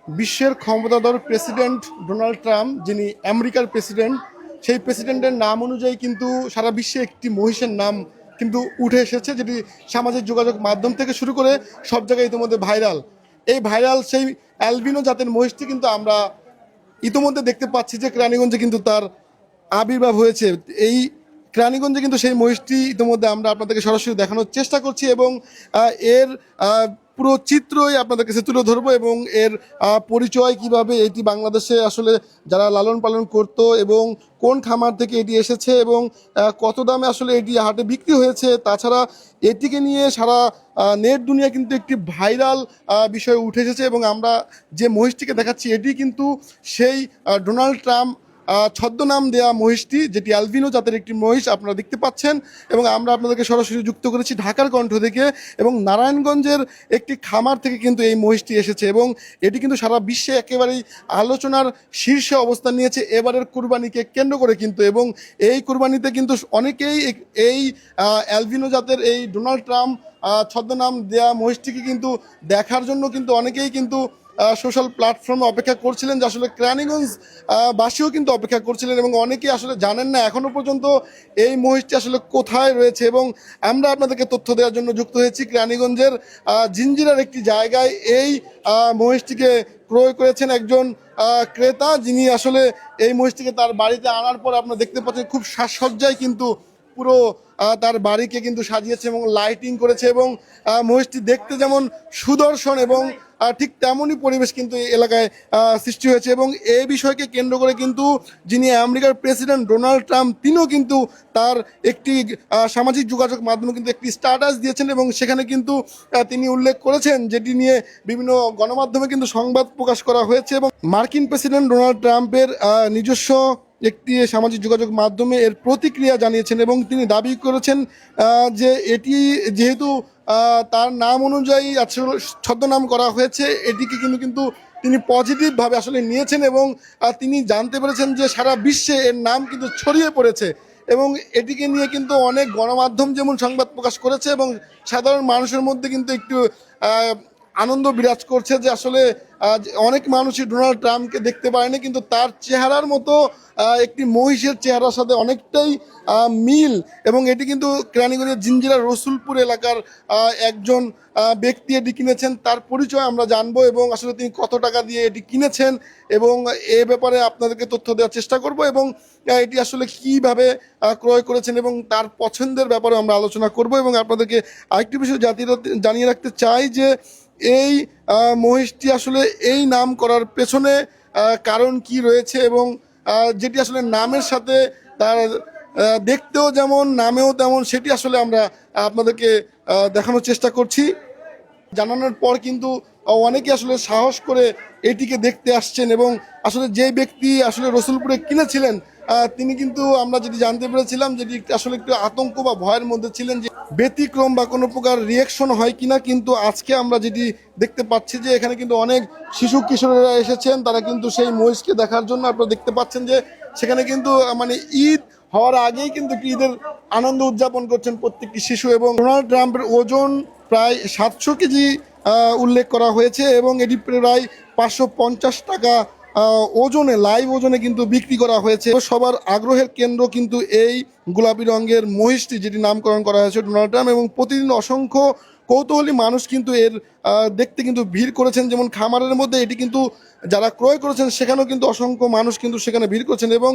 বিশ্বের ক্ষমতাধর president Donald Trump, যিনি আমেরিকার প্রেসিডেন্ট, সেই প্রেসিডেন্টের নাম অনুযায়ী কিন্তু সারা বিশ্বে একটি মহিষের নাম কিন্তু উঠে এসেছে, যেটি সামাজিক যোগাযোগ মাধ্যম থেকে শুরু করে সব জায়গায় ইতিমধ্যে ভাইরাল। এই ভাইরাল সেই অ্যালবিনো জাতের মহিষটি কিন্তু আমরা ইতিমধ্যে দেখতে পাচ্ছি যে কেরানীগঞ্জে কিন্তু তার আবির্ভাব হয়েছে। এই কেরানীগঞ্জে কিন্তু সেই মহিষটি ইতিমধ্যে আমরা আপনাদেরকে সরাসরি দেখানোর চেষ্টা করছি এবং এর পুরো চিত্রই আপনাদের কাছে তুলে ধরবো এবং এর পরিচয় কিভাবে এটি বাংলাদেশে আসলে যারা লালন পালন করত এবং কোন খামার থেকে এটি এসেছে এবং কত দামে আসলে এটি হাটে বিক্রি হয়েছে। তাছাড়া এটিকে নিয়ে সারা নেট দুনিয়া কিন্তু একটি ভাইরাল বিষয় উঠে এসেছে এবং আমরা যে মহিষটিকে দেখাচ্ছি এটি কিন্তু সেই ডোনাল্ড ট্রাম্প ছদ্মনাম দেয়া মহিষটি, যেটি অ্যালবিনো জাতের একটি মহিষ আপনারা দেখতে পাচ্ছেন। এবং আমরা আপনাদেরকে সরাসরি যুক্ত করেছি ঢাকার কণ্ঠ থেকে এবং নারায়ণগঞ্জের একটি খামার থেকে কিন্তু এই মহিষটি এসেছে এবং এটি কিন্তু সারা বিশ্বে একেবারেই আলোচনার শীর্ষে অবস্থান নিয়েছে এবারের কুরবানিকে কেন্দ্র করে কিন্তু। এবং এই কুরবানিতে কিন্তু অনেকেই এই অ্যালবিনো জাতের এই ডোনাল্ড ট্রাম্প ছদ্মনাম দেয়া মহিষটিকে কিন্তু দেখার জন্য কিন্তু অনেকেই কিন্তু সোশ্যাল প্ল্যাটফর্মে অপেক্ষা করছিলেন, যে আসলে কেরানীগঞ্জ বাসীও কিন্তু অপেক্ষা করছিলেন এবং অনেকেই আসলে জানেন না এখনো পর্যন্ত এই মহিষটি আসলে কোথায় রয়েছে। এবং আমরা আপনাদেরকে তথ্য দেওয়ার জন্য যুক্ত হয়েছি কেরানীগঞ্জের জিঞ্জিরার একটি জায়গায়। এই মহিষটিকে ক্রয় করেছেন একজন ক্রেতা, যিনি আসলে এই মহিষটিকে তার বাড়িতে আনার পর আপনারা দেখতে পাচ্ছেন খুব সাজসজ্জায় কিন্তু পুরো তার বাড়িকে কিন্তু সাজিয়েছে এবং লাইটিং করেছে এবং মহিষটি দেখতে যেমন সুদর্শন এবং ঠিক তেমনই পরিবেশ কিন্তু এই এলাকায় সৃষ্টি হয়েছে। এবং এই বিষয়কে কেন্দ্র করে কিন্তু যিনি আমেরিকার প্রেসিডেন্ট ডোনাল্ড ট্রাম্প, তিনিও কিন্তু তার একটি সামাজিক যোগাযোগ মাধ্যমে কিন্তু একটি স্ট্যাটাস দিয়েছেন এবং সেখানে কিন্তু তিনি উল্লেখ করেছেন, যেটি নিয়ে বিভিন্ন গণমাধ্যমে কিন্তু সংবাদ প্রকাশ করা হয়েছে। এবং মার্কিন প্রেসিডেন্ট ডোনাল্ড ট্রাম্পের নিজস্ব একটি সামাজিক যোগাযোগ মাধ্যমে এর প্রতিক্রিয়া জানিয়েছেন এবং তিনি দাবি করেছেন যে এটি যেহেতু তার নাম অনুযায়ী আসলে ছদ্মনাম করা হয়েছে, এটিকে কিন্তু তিনি পজিটিভভাবে আসলে নিয়েছেন এবং তিনি জানতে পেরেছেন যে সারা বিশ্বে এর নাম কিন্তু ছড়িয়ে পড়েছে এবং এটিকে নিয়ে কিন্তু অনেক গণমাধ্যম যেমন সংবাদ প্রকাশ করেছে এবং সাধারণ মানুষের মধ্যে কিন্তু একটু আনন্দ বিরাজ করছে যে আসলে অনেক মানুষই ডোনাল্ড ট্রাম্পকে দেখতে পায়নি, কিন্তু তার চেহারার মতো একটি মহিষের চেহারার সাথে অনেকটাই মিল। এবং এটি কিন্তু কেরানীগঞ্জের জিঞ্জিরা রসুলপুর এলাকার একজন ব্যক্তি এটি কিনেছেন, তার পরিচয় আমরা জানবো এবং আসলে তিনি কত টাকা দিয়ে এটি কিনেছেন এবং এ ব্যাপারে আপনাদেরকে তথ্য দেওয়ার চেষ্টা করব এবং এটি আসলে কিভাবে ক্রয় করেছেন এবং তার পছন্দের ব্যাপারে আমরা আলোচনা করব। এবং আপনাদেরকে আরেকটি বিষয় জানিয়ে রাখতে চাই যে এই মহিষটি আসলে এই নাম করার পেছনে কারণ কি রয়েছে এবং যেটি আসলে নামের সাথে তার দেখতেও যেমন নামেও তেমন, সেটি আসলে আমরা আপনাদেরকে দেখানোর চেষ্টা করছি। জানানোর পর কিন্তু অনেকে আসলে সাহস করে এটিকে দেখতে আসছেন এবং আসলে যে ব্যক্তি আসলে রসুলপুরে কিনেছিলেন তিনি কিন্তু আমরা যেটি জানতে পেরেছিলাম যেটি আসলে একটু আতঙ্ক বা ভয়ের মধ্যে ছিলেন যে ব্যতিক্রম বা কোনো প্রকার রিয়েকশন হয় কিনা। কিন্তু আজকে আমরা যেটি দেখতে পাচ্ছি যে এখানে কিন্তু অনেক শিশু কিশোরেরা এসেছেন, তারা কিন্তু সেই মহিষকে দেখার জন্য। আপনারা দেখতে পাচ্ছেন যে সেখানে কিন্তু মানে ঈদ হওয়ার আগেই কিন্তু ঈদের আনন্দ উদযাপন করছেন প্রত্যেকটি শিশু। এবং ডোনাল্ড ট্রাম্পের ওজন প্রায় 700 কেজি উল্লেখ করা হয়েছে এবং এটি প্রায় 550 টাকা ওজনে, লাইভ ওজনে কিন্তু বিক্রি করা হয়েছে। সবার আগ্রহের কেন্দ্র কিন্তু এই গোলাপি রঙের মহিষটি, যেটি নামকরণ করা হয়েছে ডোনাল্ড ট্রাম্প। এবং প্রতিদিন অসংখ্য কৌতূহলী মানুষ কিন্তু এর দেখতে কিন্তু ভিড় করেছেন। যেমন খামারের মধ্যে এটি কিন্তু যারা ক্রয় করেছেন সেখানেও কিন্তু অসংখ্য মানুষ কিন্তু সেখানে ভিড় করেছেন এবং